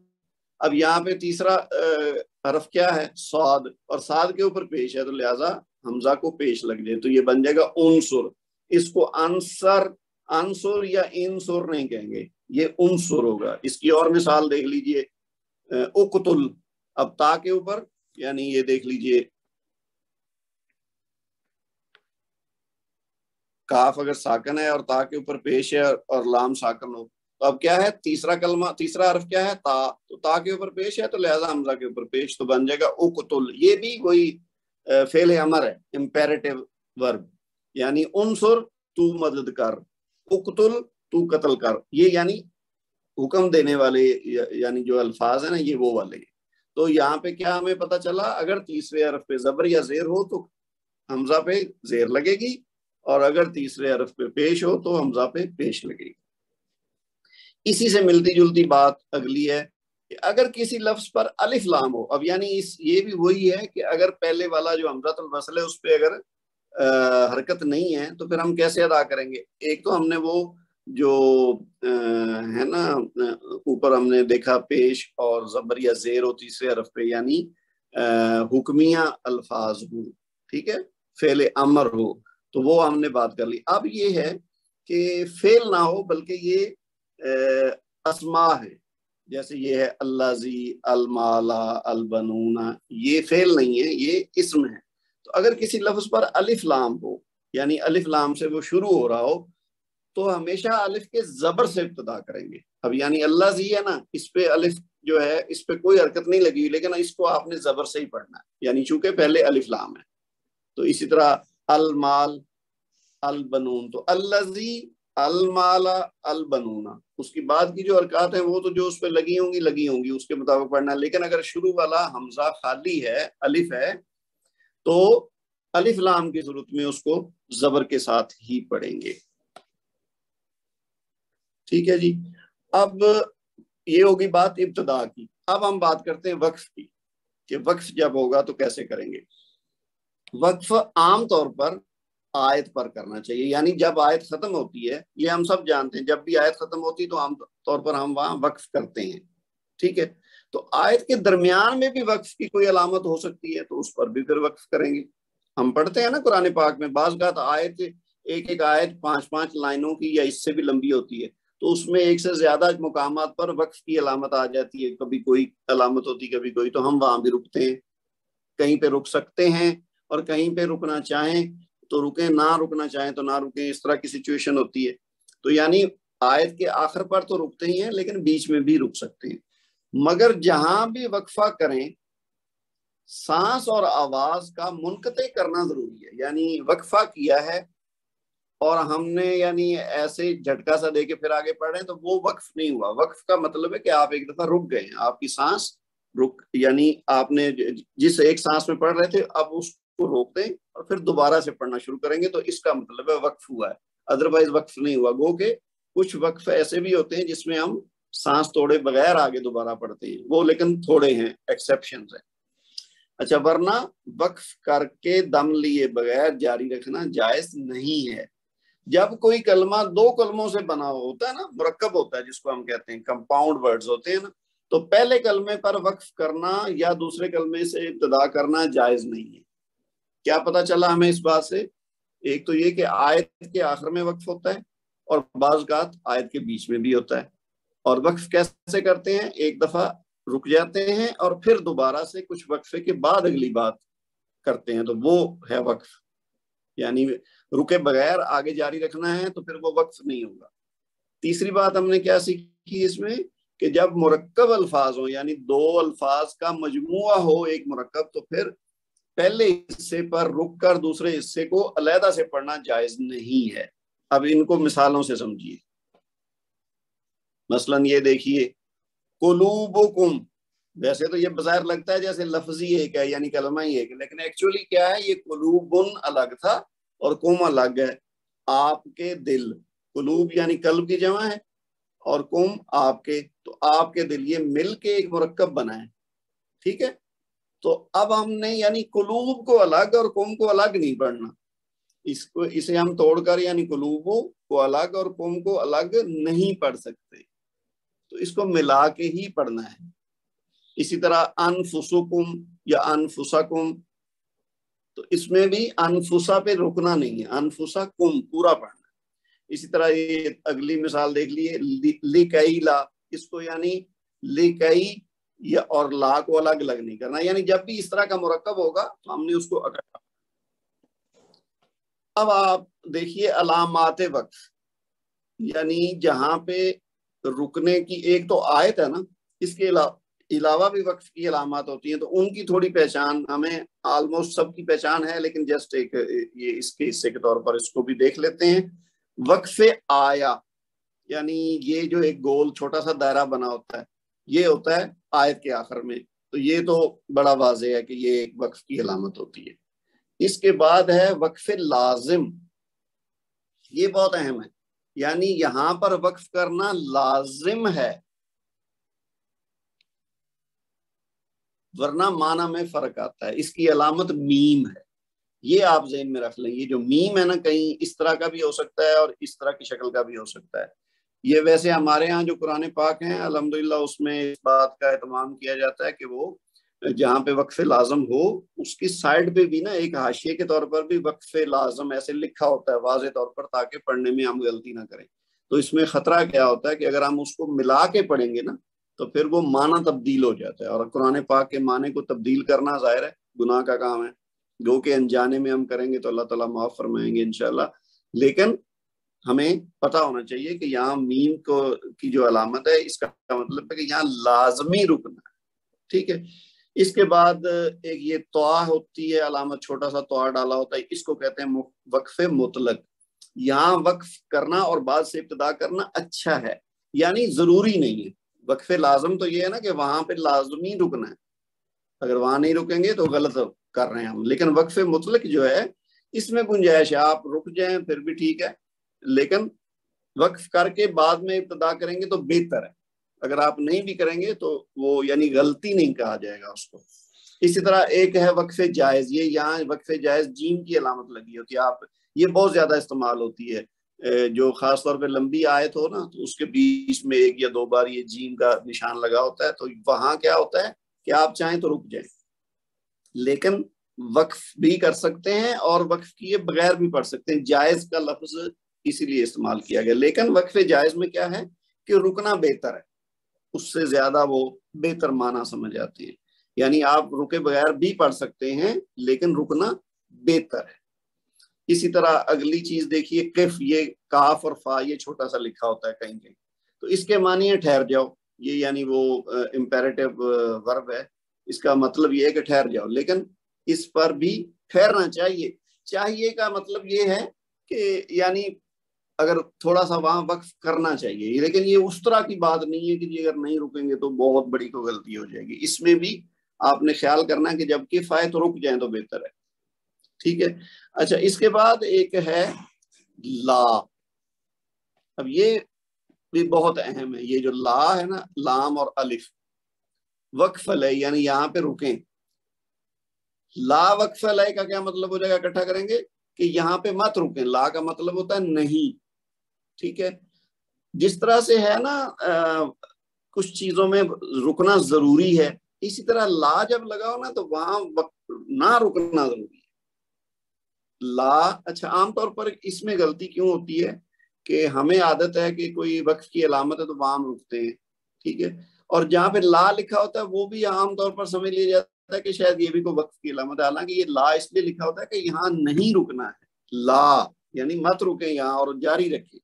اب یہاں پہ تیسرا حرف کیا ہے صاد، اور صاد کے اوپر پیش ہے تو لہٰذا حمزہ کو پیش لگ جائے تو یہ بن جائے گا انصر، اس کو انصر یا انصر نہیں کہیں گے، یہ انصر ہوگا۔ اس کی اور مثال دیکھ لیجئے، اقتل، اب تا کے اوپر یعنی یہ دیکھ لیجئے کاف اگر ساکن ہے اور تا کے اوپر پیش ہے اور لام ساکن ہو تو اب کیا ہے، تیسرا کلمہ، تیسرا حرف کیا ہے، تا، تو تا کے اوپر پیش ہے تو لہذا حمزہ کے اوپر پیش، تو بن جائے گا اقتل۔ یہ بھی کوئی فعل امر ہے، امپیریٹو ورب، یعنی انصر تو مدد کر، اقتل تو قتل کر، یہ یعنی حکم دینے والے یعنی جو الفاظ ہیں نا یہ وہ والے ہیں۔ تو یہاں پہ کیا ہمیں پتہ چلا، اگر تیسرے حرف پہ زبر یا زیر ہو تو حمزہ پہ زیر لگے گی، اور اگر تیسرے حرف پہ پیش ہو تو حمزہ پہ پیش لگے گی۔ اسی سے ملتی جلتی بات اگلی ہے کہ اگر کسی لفظ پر الف لام ہو، اب یعنی یہ بھی وہی ہے کہ اگر پہلے والا جو حمزۃ الوصل ہے اس پہ اگر حرکت نہیں ہے تو پھر ہم کیسے ادا کریں گے؟ ایک تو ہم نے وہ جو ہے نا اوپر ہم نے دیکھا پیش اور زبر یا زیر ہو تیسرے حرف پہ، یعنی حکمیہ الفاظ ہو، ٹھیک ہے، فعل امر ہو، تو وہ ہم نے بات کر لی۔ اب یہ ہے کہ فعل نہ ہو بلکہ یہ اسماء ہے، جیسے یہ ہے اللذی، المالا، البنون، یہ فعل نہیں ہے، یہ اسم ہے۔ تو اگر کسی لفظ پر الف لام ہو یعنی الف لام سے وہ شروع ہو رہا ہو تو ہمیشہ الف کے زبر سے ابتدا کریں گے۔ اب یعنی اللذی ہے نا، اس پہ الف جو ہے اس پہ کوئی حرکت نہیں لگی ہوئی، لیکن اس کو آپ نے زبر سے ہی پڑھنا ہے، یعنی چونکہ پہلے الف لام ہے۔ تو اسی طرح المال، البنون، تو اللذی، المال، البنون، اس کی بعد کی جو حرکات ہیں وہ تو جو اس پہ لگی ہوں گی اس کے مطابق پڑھنا ہے، لیکن اگر شروع والا حمزہ خالی ہے، الف ہے، تو الف لام کی صورت میں اس کو زبر کے ساتھ ہی پڑھیں گے۔ ٹھیک ہے جی، اب یہ ہوگی بات ابتدا کی۔ اب ہم بات کرتے ہیں وقف کی، کہ وقف جب ہوگا تو کیسے کریں گے۔ وقف عام طور پر آیت پر کرنا چاہیے، یعنی جب آیت ختم ہوتی ہے، یہ ہم سب جانتے ہیں، جب بھی آیت ختم ہوتی تو عام طور پر ہم وہاں وقف کرتے ہیں، ٹھیک ہے۔ تو آیت کے درمیان میں بھی وقف کی کوئی علامت ہو سکتی ہے تو اس پر بھی پھر وقف کریں گے۔ ہم پڑھتے ہیں نا قرآن پاک میں بعض اوقات آیت، ایک آیت 5 لائنوں کی یا اس سے بھی لمبی ہوتی ہے، تو اس میں ایک سے زیادہ مقامات پر وقف کی علامت آ جاتی ہے، کبھی کوئی علامت ہوتی کبھی کوئی، تو ہم وہاں بھی رکتے ہیں، کہیں پہ رک سکتے ہیں اور کہیں پہ رکنا چاہیں تو رکیں، نہ رکنا چاہیں تو نہ رکیں، اس طرح کی سچویشن ہوتی ہے۔ تو یعنی آیت کے آخر پر تو رکتے ہی ہیں لیکن بیچ میں بھی رک سکتے ہیں، مگر جہاں بھی وقفہ کریں سانس اور آواز کا منقطع کرنا ضروری ہے۔ یعنی وقفہ کیا ہے اور ہم نے یعنی ایسے جھٹکا سا دے کے پھر آگے پڑھ رہے ہیں تو وہ وقف نہیں ہوا۔ وقف کا مطلب ہے کہ آپ ایک دفعہ رک گئے ہیں، آپ کی سانس رک، یعنی آپ نے جس ایک سانس میں پڑھ رہے تھے اب اس کو روک دیں اور پھر دوبارہ سے پڑھنا شروع کریں گے، تو اس کا مطلب ہے وقف ہوا ہے، ادروائز وقف نہیں ہوا۔ گو کہ کچھ وقف ایسے بھی ہوتے ہیں جس میں ہم سانس توڑے بغیر آگے دوبارہ پڑھتے ہیں، وہ لیکن تھوڑے ہیں، ایکسیپشنز ہیں۔ اچھا، ورنہ وقف کر کے دم لیے بغیر جاری رکھنا جائز نہیں ہے۔ جب کوئی کلمہ 2 کلموں سے بنا ہوتا ہے نا، مرکب ہوتا ہے جس کو ہم کہتے ہیں کمپاؤنڈ ورڈز ہوتے ہیں نا، تو پہلے کلمے پر وقف کرنا یا دوسرے کلمے سے ابتدا کرنا جائز نہیں ہے۔ کیا پتہ چلا ہمیں اس بات سے؟ ایک تو یہ کہ آیت کے آخر میں وقف ہوتا ہے اور بعض اوقات آیت کے بیچ میں بھی ہوتا ہے۔ اور وقف کیسے کرتے ہیں؟ ایک دفعہ رک جاتے ہیں اور پھر دوبارہ سے کچھ وقفے کے بعد اگلی بات کرتے ہیں، تو وہ ہے وقف، یعنی رکے بغیر آگے جاری رکھنا ہے تو پھر وہ وقف نہیں ہوگا۔ تیسری بات ہم نے کیا سیکھی اس میں کہ جب مرکب الفاظ ہو، یعنی 2 الفاظ کا مجموعہ ہو ایک مرکب، تو پھر پہلے حصے پر رک کر دوسرے حصے کو علیحدہ سے پڑھنا جائز نہیں ہے۔ اب ان کو مثالوں سے سمجھیے۔ مثلا یہ دیکھیے قلوبکم، ویسے تو یہ بظاہر لگتا ہے جیسے لفظی ایک ہے یعنی کلمہ ہی ایک، لیکن ایکچولی کیا ہے، یہ قلوبن الگ تھا اور کم الگ ہے۔ آپ کے دل، قلوب یعنی قلب کی جمع ہے اور کم آپ کے، تو آپ کے دل، یہ مل کے ایک مرکب بنا ہے، ٹھیک ہے۔ تو اب ہم نے یعنی قلوب کو الگ اور کم کو الگ نہیں پڑھنا، اسے ہم توڑ کر یعنی قلوب کو الگ اور کم کو الگ نہیں پڑھ سکتے، تو اس کو ملا کے ہی پڑھنا ہے۔ اسی طرح انفسکم یا انفسکم، تو اس میں بھی انفسا پہ رکنا نہیں ہے، انفسا کم پورا پڑھنا ہے۔ اسی طرح یہ اگلی مثال دیکھ لیے، لکئی لا، اس کو یعنی لکئی یا اور لا کو الگ الگ نہیں کرنا، یعنی جب بھی اس طرح کا مرکب ہوگا تو ہم نے اس کو اکٹھا۔ اب آپ دیکھیے علامات وقف، یعنی جہاں پہ رکنے کی ایک تو آیت ہے نا، اس کے علاوہ بھی وقف کی علامات ہوتی ہیں، تو ان کی تھوڑی پہچان ہمیں آلموسٹ سب کی پہچان ہے، لیکن جسٹ ایک یہ اس کے حصے کے طور پر اس کو بھی دیکھ لیتے ہیں۔ وقف آیا، یعنی یہ جو ایک گول چھوٹا سا دائرہ بنا ہوتا ہے، یہ ہوتا ہے آیت کے آخر میں، تو یہ تو بڑا واضح ہے کہ یہ ایک وقف کی علامت ہوتی ہے۔ اس کے بعد ہے وقف لازم، یہ بہت اہم ہے، یعنی یہاں پر وقف کرنا لازم ہے، ورنہ معنی میں فرق آتا ہے۔ اس کی علامت میم ہے، یہ آپ ذہن میں رکھ لیں، یہ جو میم ہے نا، کہیں اس طرح کا بھی ہو سکتا ہے اور اس طرح کی شکل کا بھی ہو سکتا ہے۔ یہ ویسے ہمارے ہاں جو قرآن پاک ہیں الحمدللہ اس میں اس بات کا اہتمام کیا جاتا ہے کہ وہ جہاں پہ وقف لازم ہو اس کی سائڈ پہ بھی نا ایک حاشیے کے طور پر بھی وقف لازم ایسے لکھا ہوتا ہے واضح طور پر، تاکہ پڑھنے میں ہم غلطی نہ کریں۔ تو اس میں خطرہ کیا ہوتا ہے کہ اگر ہم اس کو ملا کے پڑھیں گے نا تو پھر وہ معنی تبدیل ہو جاتا ہے، اور قرآن پاک کے معنی کو تبدیل کرنا ظاہر ہے گناہ کا کام ہے، گو کہ انجانے میں ہم کریں گے تو اللہ تعالیٰ معاف فرمائیں گے انشاءاللہ۔ لیکن ہمیں پتا ہونا چاہیے کہ یہاں میم کو کی جو علامت ہے اس کا مطلب ہے کہ یہاں لازمی رکنا ہے، ٹھیک ہے۔ اس کے بعد ایک یہ طوا ہوتی ہے علامت، چھوٹا سا طوا ڈالا ہوتا ہے، اس کو کہتے ہیں وقف مطلق۔ یہاں وقف کرنا اور بعد سے ابتدا کرنا اچھا ہے، یعنی ضروری نہیں ہے۔ وقف لازم تو یہ ہے نا کہ وہاں پہ لازمی رکنا ہے، اگر وہاں نہیں رکیں گے تو غلط کر رہے ہیں ہم۔ لیکن وقف مطلق جو ہے اس میں گنجائش ہے، آپ رک جائیں پھر بھی ٹھیک ہے، لیکن وقف کر کے بعد میں ابتدا کریں گے تو بہتر ہے۔ اگر آپ نہیں بھی کریں گے تو وہ یعنی غلطی نہیں کہا جائے گا اس کو۔ اسی طرح ایک ہے وقف جائز، یہ یہاں وقف جائز جیم کی علامت لگی ہوتی ہے، آپ یہ بہت زیادہ استعمال ہوتی ہے، جو خاص طور پہ لمبی آیت ہو نا تو اس کے بیچ میں ایک یا دو بار یہ جیم کا نشان لگا ہوتا ہے، تو وہاں کیا ہوتا ہے کہ آپ چاہیں تو رک جائیں، لیکن وقف بھی کر سکتے ہیں اور وقف کیے بغیر بھی پڑھ سکتے ہیں۔ جائز کا لفظ اسی لیے استعمال کیا گیا، لیکن وقف جائز میں کیا ہے کہ رکنا بہتر ہے، اس سے زیادہ وہ بہتر معنی سمجھ آتی ہے، یعنی آپ رکے بغیر بھی پڑھ سکتے ہیں لیکن رکنا بہتر ہے۔ اسی طرح اگلی چیز دیکھیے قف، یہ کاف اور فا یہ چھوٹا سا لکھا ہوتا ہے کہیں کہیں، تو اس کے معنی ہے ٹھہر جاؤ، یہ یعنی وہ امپیریٹو ورب ہے، اس کا مطلب یہ ہے کہ ٹھہر جاؤ، لیکن اس پر بھی ٹھہرنا چاہیے۔ چاہیے کا مطلب یہ ہے کہ یعنی اگر تھوڑا سا وہاں وقف کرنا چاہیے، لیکن یہ اس طرح کی بات نہیں ہے کہ جی اگر نہیں رکیں گے تو بہت بڑی کوئی غلطی ہو جائے گی۔ اس میں بھی آپ نے خیال کرنا ہے کہ جب کفایت تو رک جائیں تو بہتر ہے، ٹھیک ہے۔ اچھا، اس کے بعد ایک ہے لا، اب یہ بھی بہت اہم ہے، یہ جو لا ہے نا، لام اور الف، وقف علیہ یعنی یہاں پہ رکیں۔ لا وقف علیہ کا کیا مطلب ہو جائے گا، اکٹھا کریں گے کہ یہاں پہ مت رکیں، لا کا مطلب ہوتا ہے نہیں، ٹھیک ہے۔ جس طرح سے ہے نا کچھ چیزوں میں رکنا ضروری ہے، اسی طرح لا جب لگاؤ نا تو وہاں نہ رکنا ضروری ہے۔ لا اچھا، عام طور پر اس میں غلطی کیوں ہوتی ہے کہ ہمیں عادت ہے کہ کوئی وقف کی علامت ہے تو وہاں ہم رکتے ہیں، ٹھیک ہے، اور جہاں پہ لا لکھا ہوتا ہے وہ بھی عام طور پر سمجھ لیا جاتا ہے کہ شاید یہ بھی کوئی وقف کی علامت ہے، حالانکہ یہ لا اس لیے لکھا ہوتا ہے کہ یہاں نہیں رکنا ہے، لا یعنی مت رکیں یہاں اور جاری رکھیں۔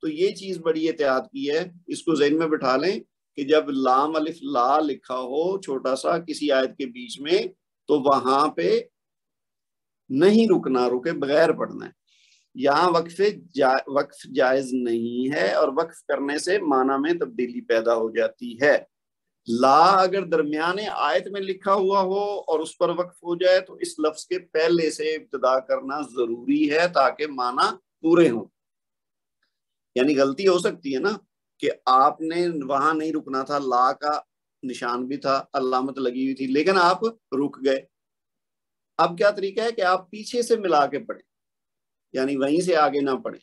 تو یہ چیز بڑی احتیاط کی ہے، اس کو ذہن میں بٹھا لیں کہ جب لام الف لا لکھا ہو چھوٹا سا کسی آیت کے بیچ میں تو وہاں پہ نہیں رکنا، رکے بغیر پڑھنا ہے۔ یہاں وقف جائز نہیں ہے اور وقف کرنے سے معنی میں تبدیلی پیدا ہو جاتی ہے۔ لا اگر درمیان آیت میں لکھا ہوا ہو اور اس پر وقف ہو جائے تو اس لفظ کے پہلے سے ابتدا کرنا ضروری ہے تاکہ معنی پورے ہوں۔ یعنی غلطی ہو سکتی ہے نا کہ آپ نے وہاں نہیں رکنا تھا، لا کا نشان بھی تھا، علامت لگی ہوئی تھی، لیکن آپ رک گئے۔ اب کیا طریقہ ہے کہ آپ پیچھے سے ملا کے پڑھیں، یعنی وہیں سے آگے نہ پڑھیں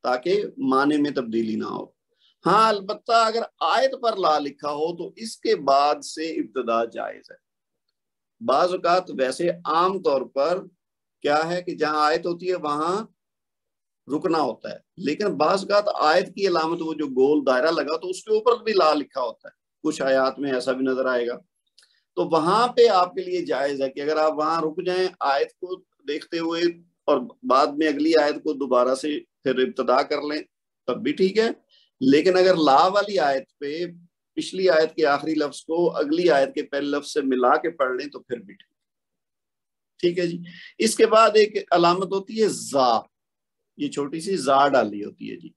تاکہ معنی میں تبدیلی نہ ہو۔ ہاں البتہ اگر آیت پر لا لکھا ہو تو اس کے بعد سے ابتدا جائز ہے۔ بعض اوقات ویسے عام طور پر کیا ہے کہ جہاں آیت ہوتی ہے وہاں رکنا ہوتا ہے، لیکن بعض اوقات آیت کی علامت وہ جو گول دائرہ لگا تو اس کے اوپر بھی لا لکھا ہوتا ہے، کچھ آیات میں ایسا بھی نظر آئے گا، تو وہاں پہ آپ کے لیے جائز ہے کہ اگر آپ وہاں رک جائیں آیت کو دیکھتے ہوئے اور بعد میں اگلی آیت کو دوبارہ سے پھر ابتدا کر لیں تب بھی ٹھیک ہے، لیکن اگر لا والی آیت پہ پچھلی آیت کے آخری لفظ کو اگلی آیت کے پہلے لفظ سے ملا کے پڑھ لیں تو پھر بھی ٹھیک ہے جی۔ اس کے بعد ایک علامت ہوتی ہے زا، یہ چھوٹی سی زا ڈالی ہوتی ہے جی،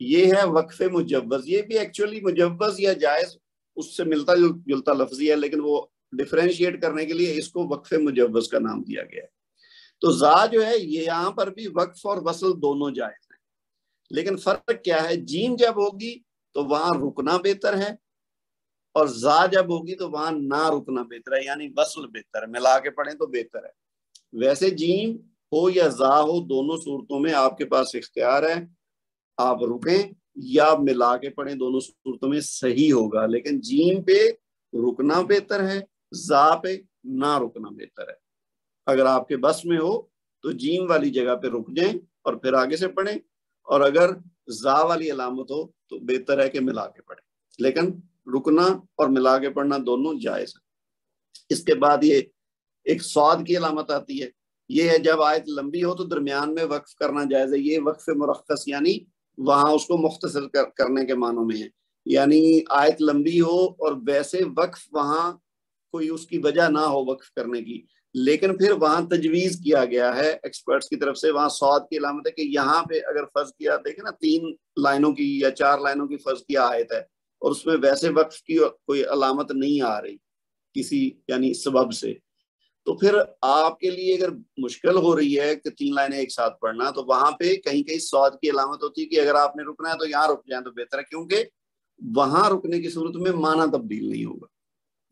یہ ہے وقف مجوز، یہ بھی ایکچولی مجوز یا جائز اس سے ملتا جلتا لفظی ہے، لیکن وہ ڈیفرینشیٹ کرنے کے لیے اس کو وقف مجوز کا نام دیا گیا ہے۔ تو زا جو ہے یہ یہاں پر بھی وقف اور وصل دونوں جائز ہیں، لیکن فرق کیا ہے، جیم جب ہوگی تو وہاں رکنا بہتر ہے، اور زا جب ہوگی تو وہاں نہ رکنا بہتر ہے، یعنی وصل بہتر ہے، ملا کے پڑھیں تو بہتر ہے۔ ویسے جیم ہو یا زا ہو دونوں صورتوں میں آپ کے پاس اختیار ہے، آپ رکیں یا ملا کے پڑھیں، دونوں صورتوں میں صحیح ہوگا، لیکن جیم پہ رکنا بہتر ہے، زا پہ نہ رکنا بہتر ہے۔ اگر آپ کے بس میں ہو تو جیم والی جگہ پہ رک جائیں اور پھر آگے سے پڑھیں، اور اگر زا والی علامت ہو تو بہتر ہے کہ ملا کے پڑھیں، لیکن رکنا اور ملا کے پڑھنا دونوں جائز ہے۔ اس کے بعد یہ ایک صاد کی علامت آتی ہے، یہ ہے جب آیت لمبی ہو تو درمیان میں وقف کرنا جائز ہے، یہ وقف مرخص یعنی وہاں اس کو مختصر کرنے کے معنوں میں ہے، یعنی آیت لمبی ہو اور ویسے وقف وہاں کوئی اس کی وجہ نہ ہو وقف کرنے کی، لیکن پھر وہاں تجویز کیا گیا ہے ایکسپرٹس کی طرف سے، وہاں صاد کی علامت ہے کہ یہاں پہ اگر فرض کیا، دیکھیں نا 3 لائنوں کی یا 4 لائنوں کی فرض کیا آیت ہے اور اس میں ویسے وقف کی کوئی علامت نہیں آ رہی کسی یعنی سبب سے، تو پھر آپ کے لیے اگر مشکل ہو رہی ہے کہ 3 لائنیں ایک ساتھ پڑھنا، تو وہاں پہ کہیں کہیں صاد کی علامت ہوتی ہے کہ اگر آپ نے رکنا ہے تو یہاں رک جائیں تو بہتر ہے، کیونکہ وہاں رکنے کی صورت میں معنی تبدیل نہیں ہوگا،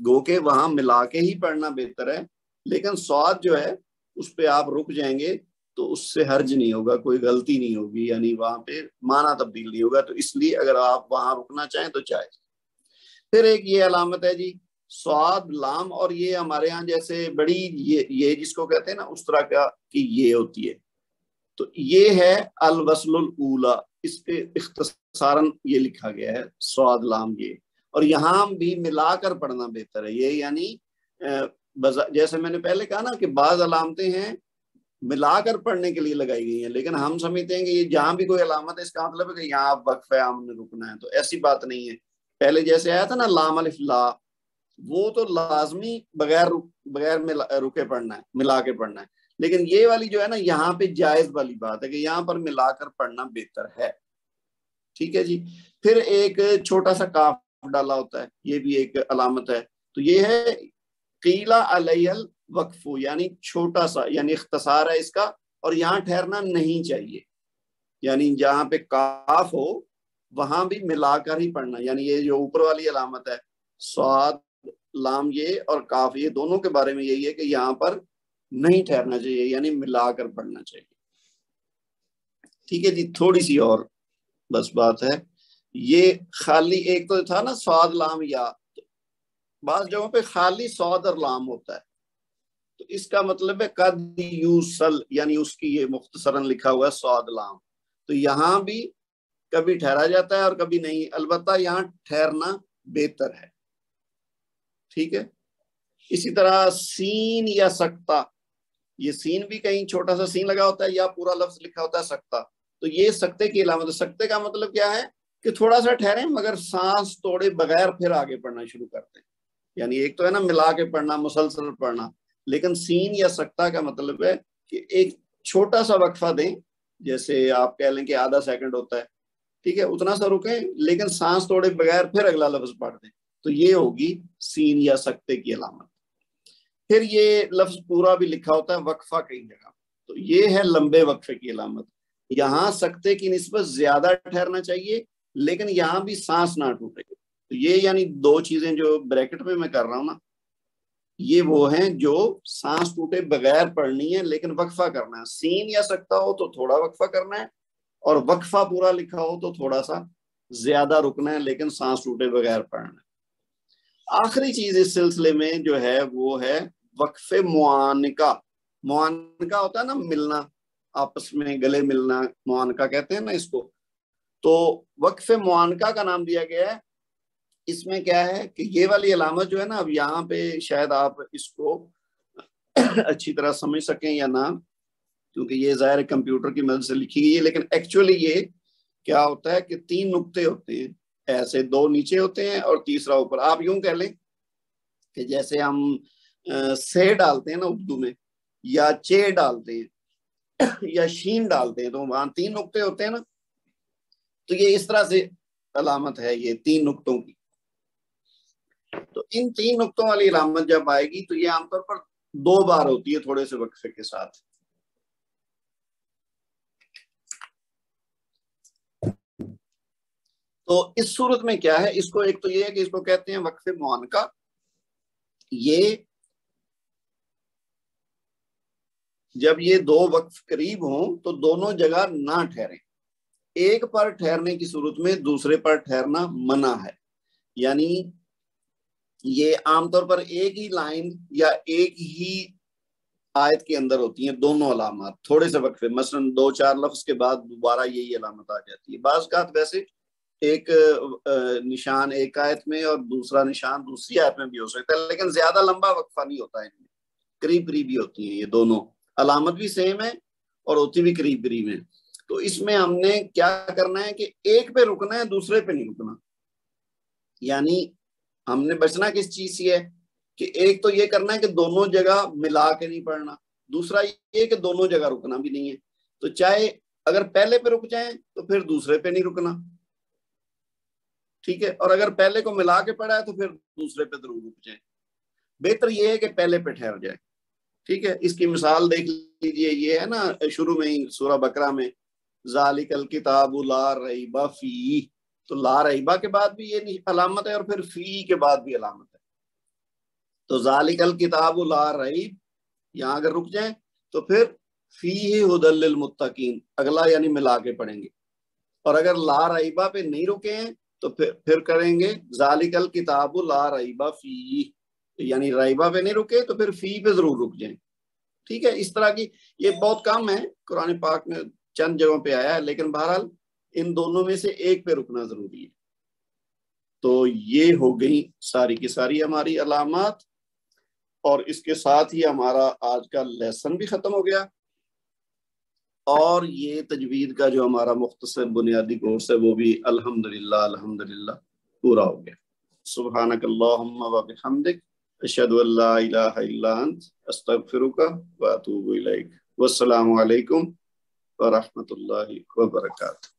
گو کہ وہاں ملا کے ہی پڑھنا بہتر ہے، لیکن صاد جو ہے اس پہ آپ رک جائیں گے تو اس سے حرج نہیں ہوگا، کوئی غلطی نہیں ہوگی، یعنی وہاں پہ معنی تبدیل نہیں ہوگا، تو اس لیے اگر آپ وہاں رکنا چاہیں تو چاہے۔ پھر ایک یہ علامت ہے جی صاد لام، اور یہ ہمارے ہاں جیسے بڑی یہ جس کو کہتے ہیں نا اس طرح کا کہ یہ ہوتی ہے، تو یہ ہے الوصل الاولی، اس پہ اختصاراً یہ لکھا گیا ہے صاد لام یہ، اور یہاں بھی ملا کر پڑھنا بہتر ہے، یہ یعنی جیسے میں نے پہلے کہا نا کہ بعض علامتیں ہیں ملا کر پڑھنے کے لیے لگائی گئی ہیں، لیکن ہم سمجھتے ہیں کہ یہ جہاں بھی کوئی علامت ہے اس کا مطلب ہے کہ یہاں آپ وقف ہے ہم نے رکنا ہے، تو ایسی بات نہیں ہے۔ پہلے جیسے آیا تھا نا لام الف لا، وہ تو لازمی بغیر رکے پڑھنا ہے، ملا کے پڑھنا ہے، لیکن یہ والی جو ہے نا یہاں پہ جائز والی بات ہے کہ یہاں پر ملا کر پڑھنا بہتر ہے، ٹھیک ہے جی۔ پھر ایک چھوٹا سا کاف ڈالا ہوتا ہے، یہ بھی ایک علامت ہے، تو یہ ہے قیلا علیہ الوقف، یعنی چھوٹا سا، یعنی اختصار ہے اس کا، اور یہاں ٹھہرنا نہیں چاہیے، یعنی جہاں پہ کاف ہو وہاں بھی ملا کر ہی پڑھنا، یعنی یہ جو اوپر والی علامت ہے صاد لام یہ اور کاف یہ دونوں کے بارے میں یہی ہے کہ یہاں پر نہیں ٹھہرنا چاہیے، یعنی ملا کر پڑھنا چاہیے، ٹھیک ہے جی۔ تھوڑی سی اور بس بات ہے، یہ خالی ایک تو تھا نا صاد لام یا، بعض جگہوں پہ خالی صاد اور لام ہوتا ہے، تو اس کا مطلب ہے قد یوصل، یعنی اس کی یہ مختصراً لکھا ہوا ہے صاد لام، تو یہاں بھی کبھی ٹھہرا جاتا ہے اور کبھی نہیں، البتہ یہاں ٹھہرنا بہتر ہے، ٹھیک ہے۔ اسی طرح سین یا سکتہ، یہ سین بھی کہیں چھوٹا سا سین لگا ہوتا ہے یا پورا لفظ لکھا ہوتا ہے سکتہ، تو یہ سکتے کی علامت ہے۔ سکتے کا مطلب کیا ہے کہ تھوڑا سا ٹھہریں مگر سانس توڑے بغیر پھر آگے پڑھنا شروع کرتے ہیں، یعنی ایک تو ہے نا ملا کے پڑھنا مسلسل پڑھنا، لیکن سین یا سکتہ کا مطلب ہے کہ ایک چھوٹا سا وقفہ دیں، جیسے آپ کہہ لیں کہ آدھا سیکنڈ ہوتا ہے، ٹھیک ہے، اتنا سا رکیں لیکن سانس توڑے بغیر پھر اگلا لفظ پڑھ دیں، تو یہ ہوگی سین یا سکتے کی علامت۔ پھر یہ لفظ پورا بھی لکھا ہوتا ہے وقفہ کئی جگہ، تو یہ ہے لمبے وقفے کی علامت، یہاں سکتے کی نسبت زیادہ ٹھہرنا چاہیے لیکن یہاں بھی سانس نہ ٹوٹے، تو یہ یعنی 2 چیزیں جو بریکٹ میں میں کر رہا ہوں نا، یہ وہ ہیں جو سانس ٹوٹے بغیر پڑھنی ہے لیکن وقفہ کرنا ہے، سین یا سکتا ہو تو تھوڑا وقفہ کرنا ہے، اور وقفہ پورا لکھا ہو تو تھوڑا سا زیادہ رکنا ہے لیکن سانس ٹوٹے بغیر پڑھنا ہے۔ آخری چیز اس سلسلے میں جو ہے وہ ہے وقف معانقہ، معانقہ ہوتا ہے نا ملنا، آپس میں گلے ملنا، معانقہ کہتے ہیں نا اس کو. تو وقف معانقہ کا نام دیا گیا ہے. اس میں کیا ہے کہ یہ والی علامت جو ہے نا، اب یہاں پہ شاید آپ اس کو اچھی طرح سمجھ سکیں یا نہ، کیونکہ یہ ظاہر کمپیوٹر کی مدد سے لکھی گئی ہے، لیکن ایکچولی یہ کیا ہوتا ہے کہ 3 نقطے ہوتے ہیں، ایسے 2 نیچے ہوتے ہیں اور تیسرا اوپر. آپ یوں کہہ لیں کہ جیسے ہم سے ڈالتے ہیں نا اردو میں، یا چے ڈالتے ہیں یا شین ڈالتے ہیں، تو وہاں 3 نقطے ہوتے ہیں نا. تو یہ اس طرح سے علامت ہے یہ 3 نقطوں کی. تو ان 3 نقطوں والی علامت جب آئے گی تو یہ عام طور پر 2 بار ہوتی ہے تھوڑے سے وقفے کے ساتھ. تو اس صورت میں کیا ہے، اس کو ایک تو یہ ہے کہ اس کو کہتے ہیں وقف معانقہ. یہ جب یہ 2 وقف قریب ہوں تو دونوں جگہ نہ ٹھہریں. ایک پر ٹھہرنے کی صورت میں دوسرے پر ٹھہرنا منع ہے. یعنی یہ عام طور پر ایک ہی لائن یا ایک ہی آیت کے اندر ہوتی ہیں دونوں علامات، تھوڑے سے وقفے، مثلا 2-4 لفظ کے بعد دوبارہ یہی علامت آ جاتی ہے. بعض اوقات ویسے ایک نشان ایک آیت میں اور دوسرا نشان دوسری آیت میں بھی ہو سکتا ہے، لیکن زیادہ لمبا وقفہ نہیں ہوتا ہے. ان میں قریب قریب ہی ہوتی ہیں، یہ دونوں علامت بھی سیم ہے اور ہوتی بھی قریب قریب ہیں. تو اس میں ہم نے کیا کرنا ہے کہ ایک پہ رکنا ہے، دوسرے پہ نہیں رکنا. یعنی ہم نے بچنا کس چیز سے ہے کہ ایک تو یہ کرنا ہے کہ دونوں جگہ ملا کے نہیں پڑھنا، دوسرا یہ کہ دونوں جگہ رکنا بھی نہیں ہے. تو چاہے اگر پہلے پہ رک جائیں تو پھر دوسرے پہ نہیں رکنا، ٹھیک ہے، اور اگر پہلے کو ملا کے پڑھا ہے تو پھر دوسرے پہ ضرور رک جائیں. بہتر یہ ہے کہ پہلے پہ ٹھہر جائے. ٹھیک ہے، اس کی مثال دیکھ لیجئے. یہ ہے نا شروع میں ہی سورہ بقرہ میں ذالک الکتاب لا ریب فیہ، تو لا ریبہ کے بعد بھی یہ علامت ہے اور پھر فی کے بعد بھی علامت ہے. تو ذالک الکتاب لا ریب، یہاں اگر رک جائیں تو پھر فیہ ھدی للمتقین، اگلا یعنی ملا کے پڑھیں گے. اور اگر لا ریبہ پہ نہیں رکے ہیں تو پھر کریں گے ذالک الکتاب لا ریب فیہ، یعنی ریبہ پہ نہیں رکے تو پھر فی پہ ضرور رک جائیں. ٹھیک ہے، اس طرح کی یہ بہت کم ہے، قرآن پاک میں چند جگہوں پہ آیا ہے، لیکن بہرحال ان دونوں میں سے ایک پہ رکنا ضروری ہے. تو یہ ہو گئی ساری کی ساری ہماری علامات، اور اس کے ساتھ ہی ہمارا آج کا لیسن بھی ختم ہو گیا، اور یہ تجوید کا جو ہمارا مختصر بنیادی کورس ہے وہ بھی الحمدللہ پورا ہو گیا. سبحانک اللہم و بحمدک، اشہد ان لا الہ الا انت، استغفرک و اتوب الیک. والسلام علیکم ورحمۃ اللہ وبرکاتہ.